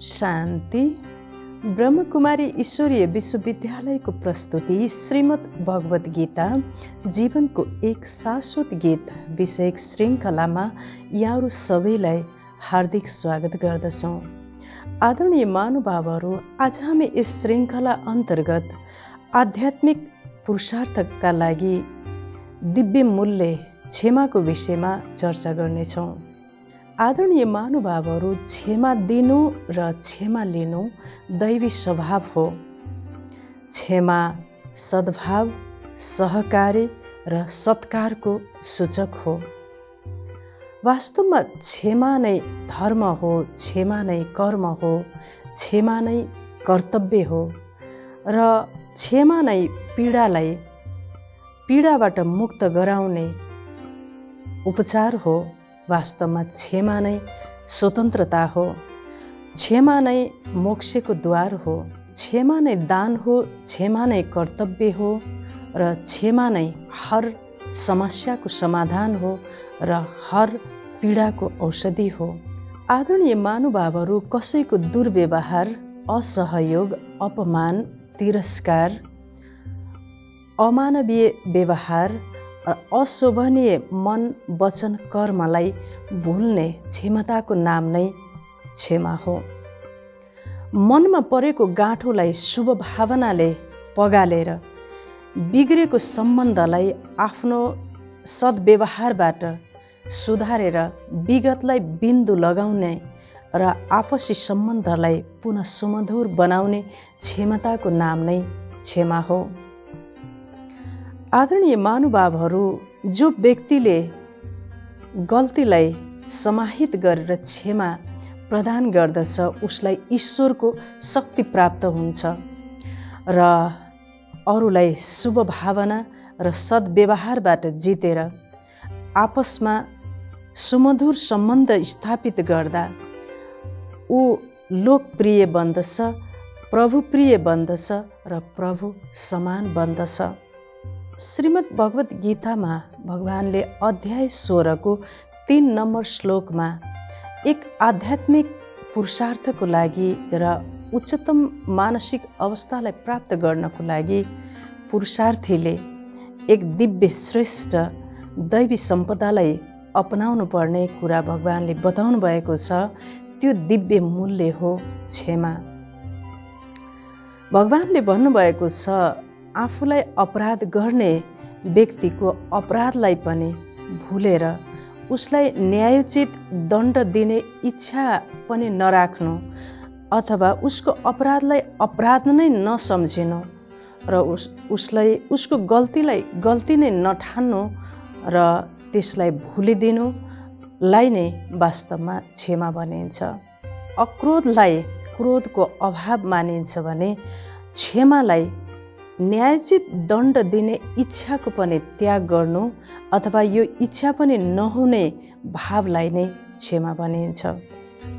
शान्ति। ब्रह्मकुमारी ईश्वरीय विश्वविद्यालयको प्रस्तुति श्रीमद् भगवत गीता जीवनको एक शाश्वत गीत विषयक श्रृङ्खलामा यहाँहरू सबैलाई हार्दिक स्वागत गर्दछौँ। आदरणीय महानुभावहरू, आज हामी यस श्रृङ्खला अन्तर्गत आध्यात्मिक पुरुषार्थका लागि दिव्य मूल्य क्षमाको विषयमा चर्चा गर्नेछौँ। आदरणीय महानुभावहरू, क्षमा दिनु र क्षमा लिनु दैवी स्वभाव हो। क्षमा सद्भाव, सहकार्य र सत्कारको सूचक हो। वास्तवमा क्षमा नै धर्म हो, क्षमा नै कर्म हो, क्षमा नै कर्तव्य हो र क्षमा नै पीडाबाट मुक्त गराउने उपचार हो। वास्तवमा क्षमा नै स्वतन्त्रता हो, क्षमा नै मोक्षको द्वार हो, क्षमा नै दान हो, क्षमा नै कर्तव्य हो र क्षमा नै हर समस्याको समाधान हो र हर पीडाको औषधि हो। आदरणीय महानुभावहरू, कसैको दुर्व्यवहार, असहयोग, अपमान, तिरस्कार, अमानवीय व्यवहार, अशोभनीय मन, वचन, कर्मलाई भुल्ने क्षमताको नाम नै क्षमा हो। मनमा परेको गाँठोलाई शुभ भावनाले पगालेर बिग्रेको सम्बन्धलाई आफ्नो सद्व्यवहारबाट सुधारेर विगतलाई बिन्दु लगाउने र आपसी सम्बन्धलाई पुनः सुमधुर बनाउने क्षमताको नाम नै क्षमा हो। आदरणीय महानुभावहरू, जो व्यक्तिले गल्तीलाई समाहित गरेर क्षमा प्रदान गर्दछ उसलाई ईश्वरको शक्ति प्राप्त हुन्छ र अरूलाई शुभ भावना र सद्व्यवहारबाट जितेर आपसमा सुमधुर सम्बन्ध स्थापित गर्दा ऊ लोकप्रिय बन्दछ, प्रभुप्रिय बन्दछ र प्रभु समान बन्दछ। श्रीमद् भगवत गीतामा भगवानले अध्याय 16 को 3 नम्बर श्लोकमा एक आध्यात्मिक पुरुषार्थको लागि र उच्चतम मानसिक अवस्थालाई प्राप्त गर्नको लागि पुरुषार्थीले एक दिव्य श्रेष्ठ दैवी सम्पदालाई अपनाउनु पर्ने कुरा भगवानले बताउनु भएको छ। त्यो दिव्य मूल्य हो क्षमा। भगवानले भन्नुभएको छ, आफूलाई अपराध गर्ने व्यक्तिको अपराधलाई पनि भुलेर उसलाई न्यायोचित दण्ड दिने इच्छा पनि नराख्नु अथवा उसको अपराधलाई अपराध नै नसम्झिनु र उसको गल्तीलाई गल्ती नै नठान्नु र त्यसलाई भुलिदिनुलाई नै वास्तवमा क्षमा भनिन्छ। अक्रोधलाई क्रोधको अभाव मानिन्छ भने क्षमालाई न्यायोचित दण्ड दिने इच्छाको पनि त्याग गर्नु अथवा यो इच्छा पनि नहुने भावलाई नै क्षमा भनिन्छ।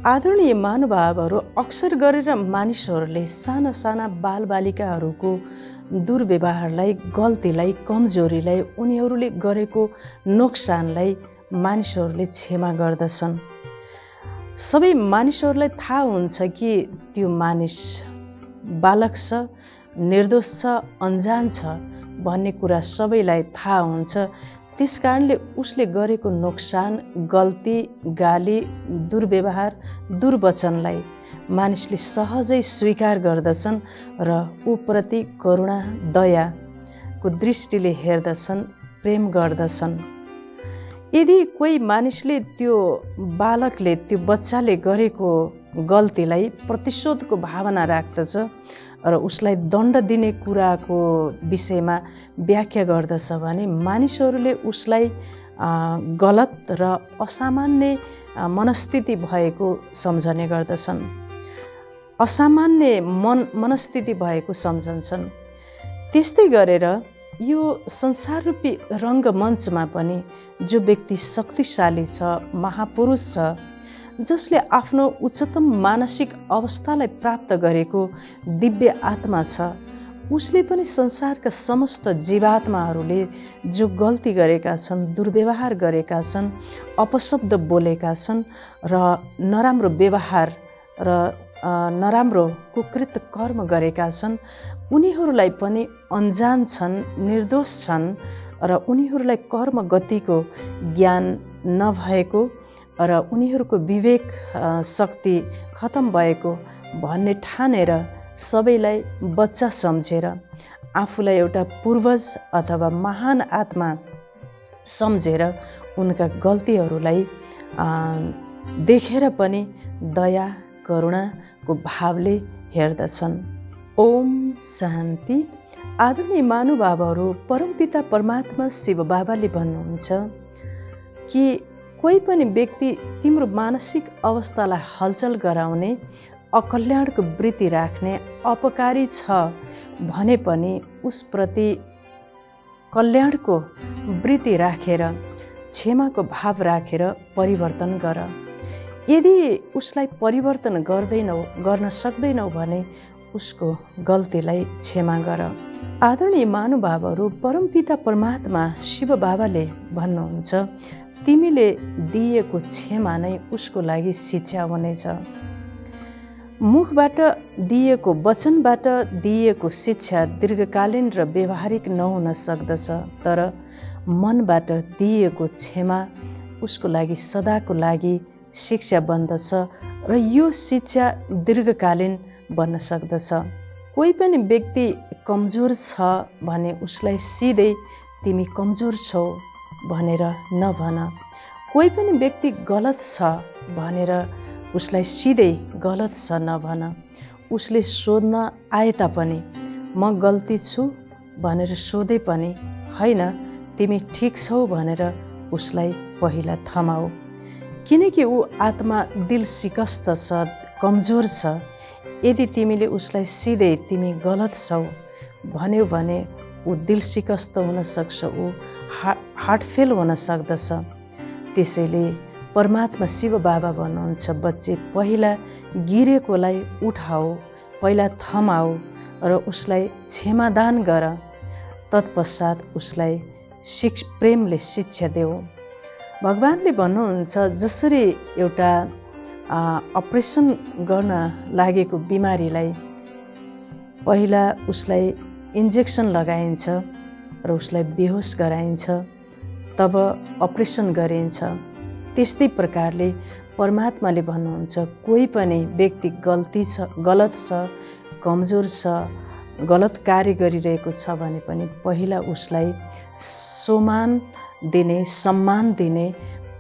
आदरणीय महानुभावहरू, अक्सर गरेर मानिसहरूले साना साना बालबालिकाहरूको दुर्व्यवहारलाई, गल्तीलाई, कमजोरीलाई, उनीहरूले गरेको नोक्सानलाई मानिसहरूले क्षमा गर्दछन्। सबै मानिसहरूलाई थाहा हुन्छ कि त्यो मानिस बालक छ, निर्दोष छ, अन्जान छ भन्ने कुरा सबैलाई थाहा हुन्छ। त्यसकारणले उसले गरेको नोक्सान, गल्ती, गाली, दुर्व्यवहार, दुर्वचनलाई मानिसले सहजै स्वीकार गर्दछन् र ऊप्रति करुणा, दयाको दृष्टिले हेर्दछन्, प्रेम गर्दछन्। यदि कोही मानिसले त्यो बालकले, त्यो बच्चाले गरेको गल्तीलाई प्रतिशोधको भावना राख्दछ र उसलाई दण्ड दिने कुराको विषयमा व्याख्या गर्दछ भने मानिसहरूले उसलाई गलत र असामान्य मनस्थिति भएको सम्झने गर्दछन्, असामान्य मनस्थिति भएको सम्झन्छन्। त्यस्तै गरेर यो संसाररूपी रङ्गमञ्चमा पनि जो व्यक्ति शक्तिशाली छ, महापुरुष छ, जसले आफ्नो उच्चतम मानसिक अवस्थालाई प्राप्त गरेको दिव्य आत्मा छ, उसले पनि संसारका समस्त जीवात्माहरूले जो गल्ती गरेका छन्, दुर्व्यवहार गरेका छन्, अपशब्द बोलेका छन् र नराम्रो व्यवहार र नराम्रो कुकृत कर्म गरेका छन् उनीहरूलाई पनि अन्जान छन्, निर्दोष छन् र उनीहरूलाई कर्म गतिको ज्ञान नभएको र उनीहरूको विवेक शक्ति खतम भएको भन्ने ठानेर सबैलाई बच्चा सम्झेर आफूलाई एउटा पूर्वज अथवा महान आत्मा सम्झेर उनका गल्तीहरूलाई देखेर पनि दया करुणाको भावले हेर्दछन्। ओम शान्ति। आदरणीय महानुभावहरू, परमपिता परमात्मा शिव बाबाले भन्नुहुन्छ कि कोही पनि व्यक्ति तिम्रो मानसिक अवस्थालाई हलचल गराउने, अकल्याणको वृत्ति राख्ने, अपकारी छ भने पनि उसप्रति कल्याणको वृत्ति राखेर, क्षमाको भाव राखेर परिवर्तन गर। यदि उसलाई परिवर्तन गर्न सक्दैनौ भने उसको गल्तीलाई क्षमा गर। आदरणीय महानुभावहरू, परमपिता परमात्मा शिव बाबाले भन्नुहुन्छ तिमीले दिएको क्षमा नै उसको लागि शिक्षा हुनेछ। मुखबाट दिएको, वचनबाट दिएको शिक्षा दीर्घकालीन र व्यवहारिक नहुन सक्दछ, तर मनबाट दिएको क्षमा उसको लागि सदाको लागि शिक्षा बन्दछ र यो शिक्षा दीर्घकालीन बन्न सक्दछ। कोही पनि व्यक्ति कमजोर छ भने उसलाई सिधै तिमी कमजोर छौ भनेर नभन। कोही पनि व्यक्ति गलत छ भनेर उसलाई सिधै गलत छ नभन। उसले सोध्न आए तापनि म गल्ती छु भनेर सोधे पनि होइन तिमी ठिक छौ भनेर उसलाई पहिला थमाऊ, किनकि ऊ आत्मा दिल सिकस्त छ, कमजोर छ। यदि तिमीले उसलाई सिधै तिमी गलत छौ भन्यो भने ऊ दिल सिकस्त हुन सक्छ, ऊ हार्टफेल हुन सक्दछ। त्यसैले परमात्मा शिव बाबा भन्नुहुन्छ बच्चे पहिला गिरेकोलाई उठाऊ, पहिला थमाऊ र उसलाई क्षमादान गर, तत्पश्चात उसलाई प्रेमले शिक्षा देऊ। भगवानले भन्नुहुन्छ जसरी एउटा अपरेसन गर्न लागेको बिमारीलाई पहिला उसलाई इन्जेक्सन लगाइन्छ र उसलाई बेहोस गराइन्छ, तब अपरेसन गरिन्छ। त्यस्तै प्रकारले परमात्माले भन्नुहुन्छ कोही पनि व्यक्ति गलत छ, कमजोर छ, गलत कार्य गरिरहेको छ भने पनि पहिला उसलाई सम्मान दिने,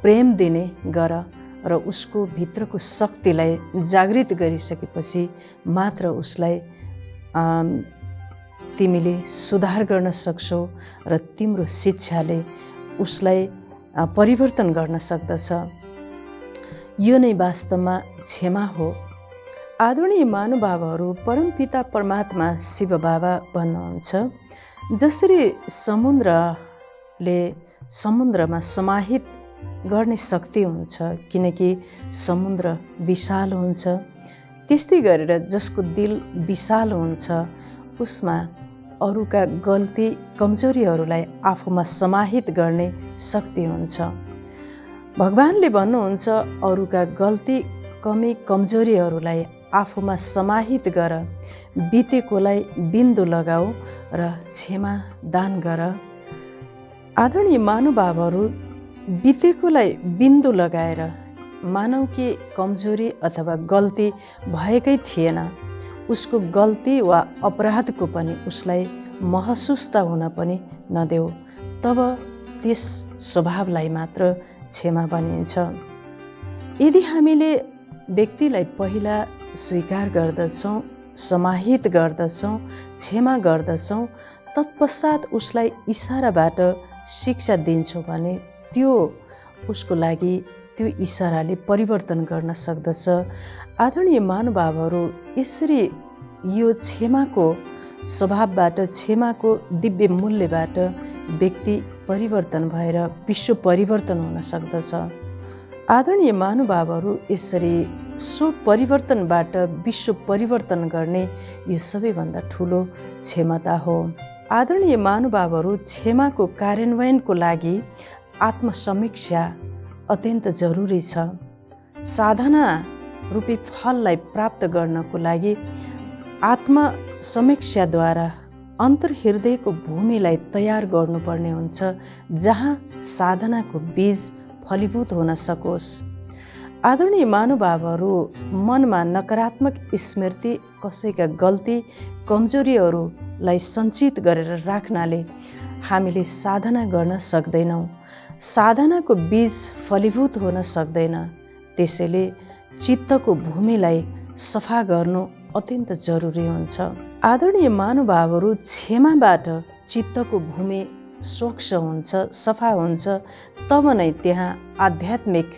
प्रेम दिने गर र उसको भित्रको शक्तिलाई जागृत गरिसकेपछि मात्र उसलाई तिमीले सुधार गर्न सक्छौ र तिम्रो शिक्षाले उसलाई परिवर्तन गर्न सक्दछ। यो नै वास्तवमा क्षमा हो। आदरणीय महानुभावहरू, परमपिता परमात्मा शिव बाबा भन्नुहुन्छ जसरी समुद्रमा समाहित गर्ने शक्ति हुन्छ किनकि समुद्र विशाल हुन्छ, त्यस्तै गरेर जसको दिल विशाल हुन्छ उसमा अरूका गल्ती कमजोरीहरूलाई आफूमा समाहित गर्ने शक्ति हुन्छ। भगवानले भन्नुहुन्छ अरूका गल्ती कमी कमजोरीहरूलाई आफूमा समाहित गर, बितेकोलाई बिन्दु लगाऊ र क्षमा दान गर। आदरणीय महानुभावहरू, बितेकोलाई बिन्दु लगाएर मानव कि कमजोरी अथवा गल्ती भएकै थिएन, उसको गल्ती वा अपराधको पनि उसलाई महसुस त हुन पनि नदेऊ, तब त्यस स्वभावलाई मात्र क्षमा भनिन्छ। यदि हामीले व्यक्तिलाई पहिला स्वीकार गर्दछौँ, समाहित गर्दछौँ, क्षमा गर्दछौँ, तत्पश्चात उसलाई इसाराबाट शिक्षा दिन्छौँ भने त्यो उसको लागि त्यो इसाराले परिवर्तन गर्न सक्दछ। आदरणीय महानुभावहरू, यसरी यो क्षमाको स्वभावबाट, क्षमाको दिव्य मूल्यबाट व्यक्ति परिवर्तन भएर विश्व परिवर्तन हुन सक्दछ। आदरणीय महानुभावहरू, यसरी सो परिवर्तनबाट विश्व परिवर्तन गर्ने यो सबैभन्दा ठुलो क्षमता हो। आदरणीय महानुभावहरू, क्षमाको कार्यान्वयनको लागि आत्मसमीक्षा अत्यन्त जरुरी छ। साधना रूपी फललाई प्राप्त गर्नको लागि आत्मसमीक्षाद्वारा अन्तर्हृदयको भूमिलाई तयार गर्नुपर्ने हुन्छ, जहाँ साधनाको बीज फलीभूत हुन सकोस्। आदरणीय महानुभावहरू, मनमा नकारात्मक स्मृति, कसैका गल्ती कमजोरीहरूलाई सञ्चित गरेर राख्नाले हामीले साधना गर्न सक्दैनौँ। साधनाको बीज फलीभूत हुन सक्दैन। त्यसैले चित्तको भूमिलाई सफा गर्नु अत्यन्त जरुरी हुन्छ। आदरणीय महानुभावहरू, क्षमाबाट चित्तको भूमि स्वच्छ हुन्छ, सफा हुन्छ, तब नै त्यहाँ आध्यात्मिक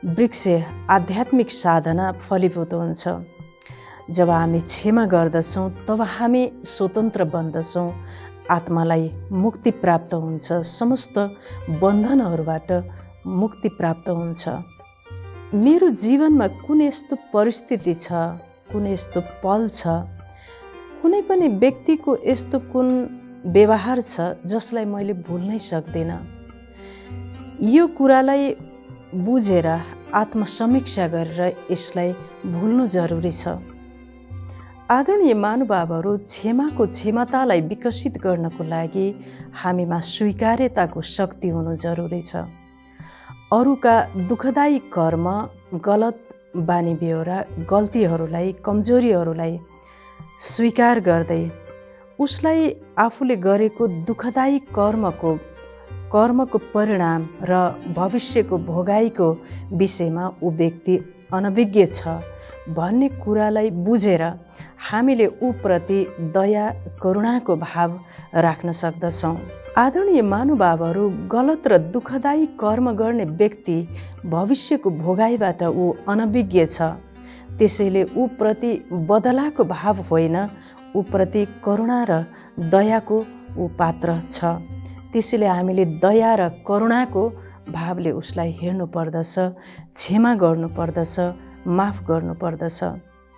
वृक्ष, आध्यात्मिक साधना फलीभूत हुन्छ। जब हामी क्षमा गर्दछौँ तब हामी स्वतन्त्र बन्दछौँ, आत्मालाई मुक्ति प्राप्त हुन्छ, समस्त बन्धनहरूबाट मुक्ति प्राप्त हुन्छ। मेरो जीवनमा कुनै यस्तो परिस्थिति छ, कुनै यस्तो पल छ, कुनै पनि व्यक्तिको यस्तो कुन व्यवहार छ जसलाई मैले भुल्नै सक्दिनँ। यो कुरालाई बुझेर आत्मसमीक्षा गरेर यसलाई भुल्नु जरुरी छ। आदरणीय महानुभावहरू, क्षमाको क्षमतालाई विकसित गर्नको लागि हामीमा स्वीकार्यताको शक्ति हुनु जरुरी छ। अरूका दुःखदायी कर्म, गलत बानी बेहोरा, गल्तीहरूलाई, कमजोरीहरूलाई स्वीकार गर्दै उसलाई आफूले गरेको दुःखदायी कर्मको परिणाम र भविष्यको भोगाइको विषयमा ऊ व्यक्ति अनभिज्ञ छ भन्ने कुरालाई बुझेर हामीले ऊप्रति दया, करुणाको भाव राख्न सक्दछौँ। आदरणीय महानुभावहरू, गलत र दुःखदायी कर्म गर्ने व्यक्ति भविष्यको भोगाइबाट ऊ अनभिज्ञ छ। त्यसैले ऊप्रति बदलाको भाव होइन, ऊप्रति करुणा र दयाको ऊ पात्र छ। त्यसैले हामीले दया र करुणाको भावले उसलाई हेर्नु पर्दछ, क्षमा गर्नु पर्दछ, माफ गर्नु पर्दछ।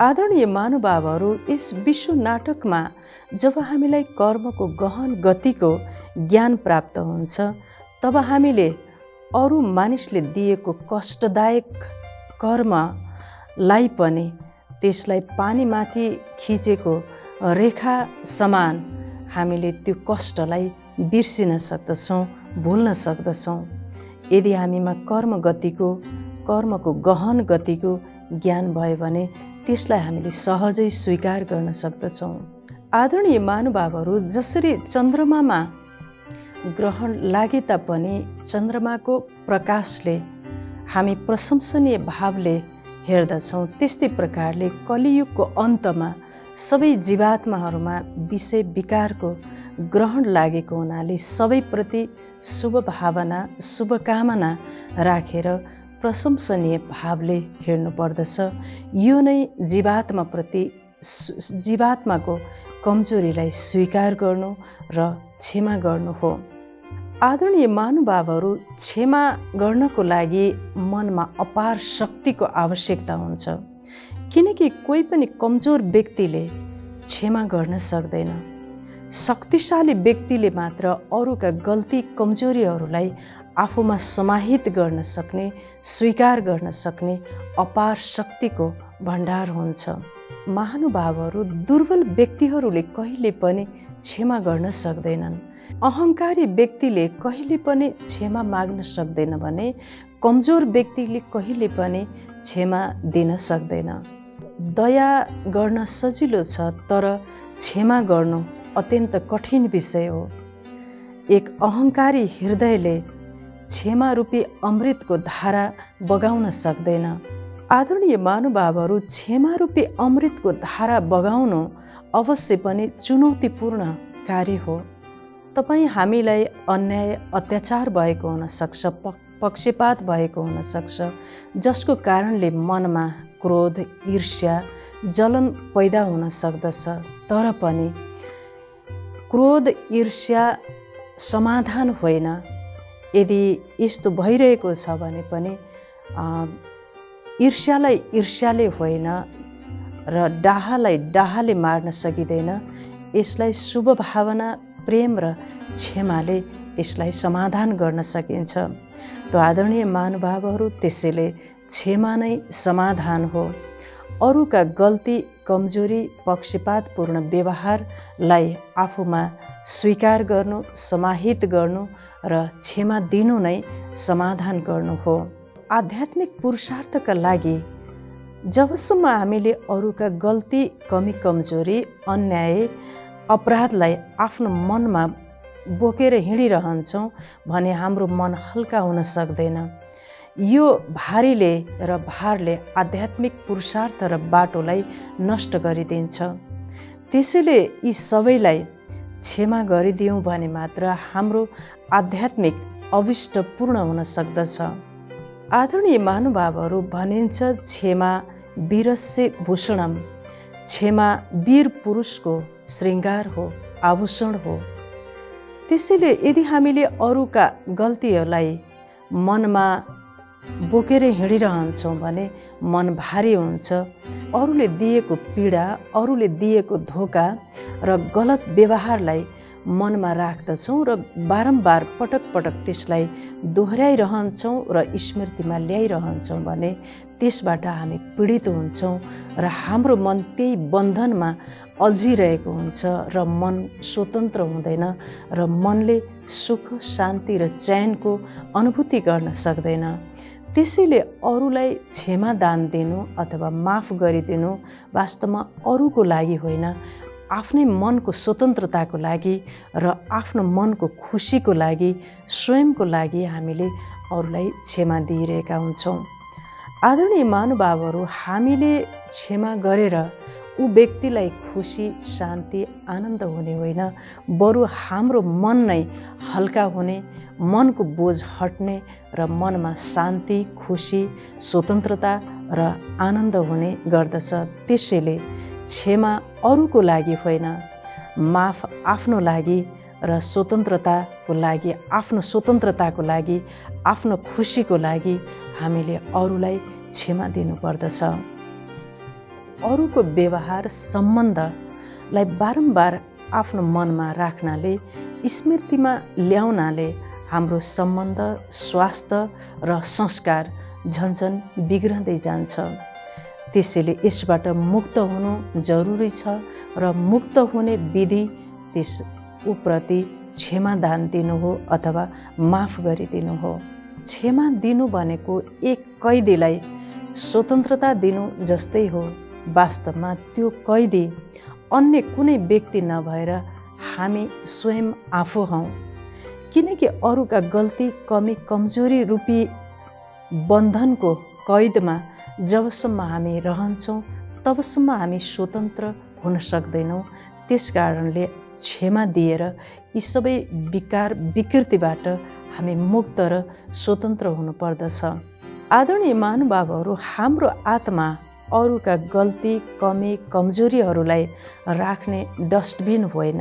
आदरणीय महानुभावहरू, यस विश्व नाटकमा जब हामीलाई कर्मको गहन गतिको ज्ञान प्राप्त हुन्छ तब हामीले अरू मानिसले दिएको कष्टदायक कर्मलाई पनि त्यसलाई पानीमाथि खिचेको रेखा समान हामीले त्यो कष्टलाई बिर्सिन सक्दछौँ, भुल्न सक्दछौँ। यदि हामीमा कर्मको गहन गतिको ज्ञान भयो भने त्यसलाई हामीले सहजै स्वीकार गर्न सक्दछौँ। आदरणीय महानुभावहरू, जसरी चन्द्रमामा ग्रहण लागे तापनि चन्द्रमाको प्रकाशले हामी प्रशंसनीय भावले हेर्दछौँ, त्यस्तै प्रकारले कलियुगको अन्तमा सबै जीवात्माहरूमा विषय विकारको ग्रहण लागेको हुनाले सबैप्रति शुभ भावना, शुभकामना राखेर प्रशंसनीय भावले हेर्नुपर्दछ। यो नै जीवात्माको कमजोरीलाई स्वीकार गर्नु र क्षमा गर्नु हो। आदरणीय महानुभावहरू, क्षमा गर्नको लागि मनमा अपार शक्तिको आवश्यकता हुन्छ, किनकि कोही पनि कमजोर व्यक्तिले क्षमा गर्न सक्दैन। शक्तिशाली व्यक्तिले मात्र अरूका गल्ती कमजोरीहरूलाई आफूमा समाहित गर्न सक्ने, स्वीकार गर्न सक्ने अपार शक्तिको भण्डार हुन्छ। महानुभावहरू, दुर्बल व्यक्तिहरूले कहिले पनि क्षमा गर्न सक्दैनन्। अहङ्कारी व्यक्तिले कहिले पनि क्षमा माग्न सक्दैन भने कमजोर व्यक्तिले कहिले पनि क्षमा दिन सक्दैन। दया गर्न सजिलो छ, तर क्षमा गर्नु अत्यन्त कठिन विषय हो। एक अहङ्कारी हृदयले क्षमा रूपी अमृतको धारा बगाउन सक्दैन। आदरणीय महानुभावहरू, क्षमा रूपी अमृतको धारा बगाउनु अवश्य पनि चुनौतीपूर्ण कार्य हो। तपाईँ हामीलाई अन्याय, अत्याचार भएको हुनसक्छ, पक्षपात भएको हुनसक्छ, जसको कारणले मनमा क्रोध, ईर्ष्या, जलन पैदा हुन सक्दछ। तर पनि क्रोध, ईर्ष्या समाधान होइन। यदि यस्तो भइरहेको छ भने पनि ईर्ष्यालाई ईर्ष्याले होइन र डाहालाई डाहाले मार्न सकिँदैन। यसलाई शुभ भावना, प्रेम र क्षमाले यसलाई समाधान गर्न सकिन्छ। त आदरणीय महानुभावहरू, त्यसैले क्षमा नै समाधान हो। अरूका गल्ती, कमजोरी, पक्षपातपूर्ण व्यवहारलाई आफूमा स्वीकार गर्नु, समाहित गर्नु र क्षमा दिनु नै समाधान गर्नु हो। आध्यात्मिक पुरुषार्थका लागि जबसम्म हामीले अरूका गल्ती, कमी, कमजोरी, अन्याय, अपराधलाई आफ्नो मनमा बोकेर हिँडिरहन्छौँ भने हाम्रो मन हल्का हुन सक्दैन। यो भारीले र भारले आध्यात्मिक पुरुषार्थ र बाटोलाई नष्ट गरिदिन्छ। त्यसैले यी सबैलाई क्षमा गरिदियौँ भने मात्र हाम्रो आध्यात्मिक अभिष्ट पूर्ण हुन सक्दछ। आदरणीय महानुभावहरू, भनिन्छ क्षमा वीरस्य भूषणम, क्षमा वीर पुरुषको श्रृङ्गार हो, आभूषण हो। त्यसैले यदि हामीले अरूका गल्तीहरूलाई मनमा बोकेर हिँडिरहन्छौँ भने मन भारी हुन्छ। अरूले दिएको पीडा, अरूले दिएको धोका र गलत व्यवहारलाई मनमा राख्दछौँ र बारम्बार पटक पटक त्यसलाई दोहोऱ्याइरहन्छौँ र स्मृतिमा ल्याइरहन्छौँ भने त्यसबाट हामी पीडित हुन्छौँ र हाम्रो मन त्यही बन्धनमा अल्झिरहेको हुन्छ र मन स्वतन्त्र हुँदैन र मनले सुख, शान्ति र चैनको अनुभूति गर्न सक्दैन। त्यसैले अरूलाई क्षमा दान दिनु अथवा माफ गरिदिनु वास्तवमा अरूको लागि होइन, आफ्नै मनको स्वतन्त्रताको लागि र आफ्नो मनको खुसीको लागि, स्वयंको लागि हामीले अरूलाई क्षमा दिइरहेका हुन्छौँ। आदरणीय महानुभावहरू, हामीले क्षमा गरेर ऊ व्यक्तिलाई खुसी, शान्ति, आनन्द हुने होइन, बरु हाम्रो मन नै हल्का हुने, मनको बोझ हट्ने र मनमा शान्ति, खुसी, स्वतन्त्रता र आनन्द हुने गर्दछ। त्यसैले क्षमा अरूको लागि होइन, माफ आफ्नो लागि र स्वतन्त्रताको लागि, आफ्नो स्वतन्त्रताको लागि, आफ्नो खुसीको लागि हामीले अरूलाई क्षमा दिनुपर्दछ। अरूको व्यवहार, सम्बन्धलाई बारम्बार आफ्नो मनमा राख्नाले, स्मृतिमा ल्याउनाले हाम्रो सम्बन्ध, स्वास्थ्य र संस्कार झन्झन बिग्रँदै जान्छ। त्यसैले यसबाट मुक्त हुनु जरुरी छ र मुक्त हुने विधि त्यस उप्रति क्षमा दान दिनु हो अथवा माफ गरिदिनु हो। क्षमा दिनु भनेको एक कैदीलाई स्वतन्त्रता दिनु जस्तै हो। वास्तवमा त्यो कैदी अन्य कुनै व्यक्ति नभएर हामी स्वयं आफू हौँ। किनकि अरूका गल्ती, कमी, कमजोरी रूपी बन्धनको कैदमा जबसम्म हामी रहन्छौँ तबसम्म हामी स्वतन्त्र हुन सक्दैनौँ। त्यस कारणले क्षमा दिएर यी सबै विकार, विकृतिबाट हामी मुक्त र स्वतन्त्र हुनुपर्दछ। आदरणीय महानुभावहरू, हाम्रो आत्मा अरूका गल्ती, कमी, कमजोरीहरूलाई राख्ने डस्टबिन होइन।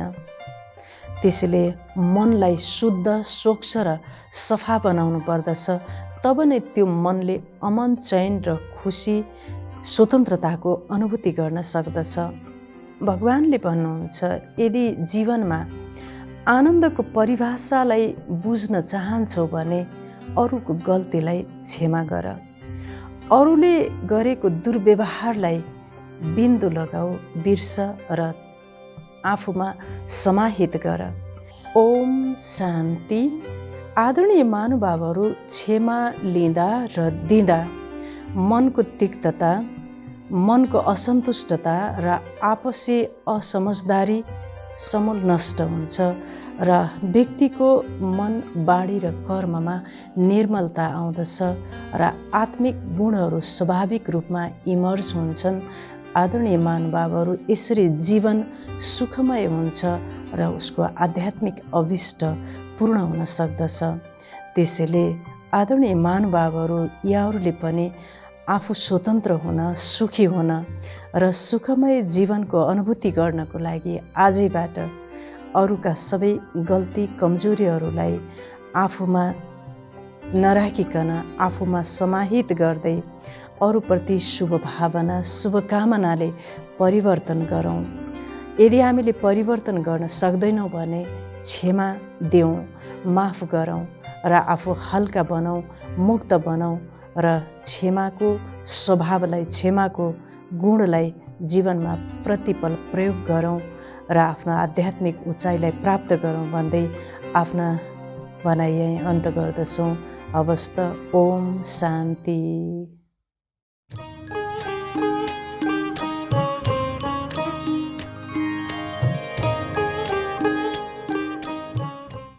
त्यसैले मनलाई शुद्ध, स्वच्छ र सफा बनाउनु पर्दछ। तब नै त्यो मनले अमन, चैन र खुसी, स्वतन्त्रताको अनुभूति गर्न सक्दछ। भगवानले भन्नुहुन्छ, यदि जीवनमा आनन्दको परिभाषालाई बुझ्न चाहन्छौ भने अरूको गल्तीलाई क्षमा गर। अरूले गरेको दुर्व्यवहारलाई बिन्दु लगाऊ, बिर्स र आफूमा समाहित गर। ओम शान्ति। आदरणीय महानुभावहरू, क्षमा लिँदा र दिँदा मनको तिक्तता, मनको असन्तुष्टता र आपसी असमझदारी समूल नष्ट हुन्छ र व्यक्तिको मन, बाणी र कर्ममा निर्मलता आउँदछ र आत्मिक गुणहरू स्वाभाविक रूपमा इमर्ज हुन्छन्। आदरणीय महानुभावहरू, यसरी जीवन सुखमय हुन्छ र उसको आध्यात्मिक अभिष्ट पूर्ण हुन सक्दछ। त्यसैले आदरणीय महानुभावहरू, यहाँहरूले पनि आफू स्वतन्त्र हुन, सुखी हुन र सुखमय जीवनको अनुभूति गर्नको लागि आजैबाट अरूका सबै गल्ती, कमजोरीहरूलाई आफूमा नराखिकन आफूमा समाहित गर्दै अरूप्रति शुभ भावना, शुभकामनाले परिवर्तन गरौँ। यदि हामीले परिवर्तन गर्न सक्दैनौँ भने क्षमा देऊ, माफ गरौँ र आफू हल्का बनाऊ, मुक्त बनाऊ र क्षमाको स्वभावलाई, क्षमाको गुणलाई जीवनमा प्रतिपल प्रयोग गरौँ र आफ्नो आध्यात्मिक उचाइलाई प्राप्त गरौँ भन्दै आफ्ना भनाइ यहीँ अन्त गर्दछौँ। हवस् त। ओम शान्ति।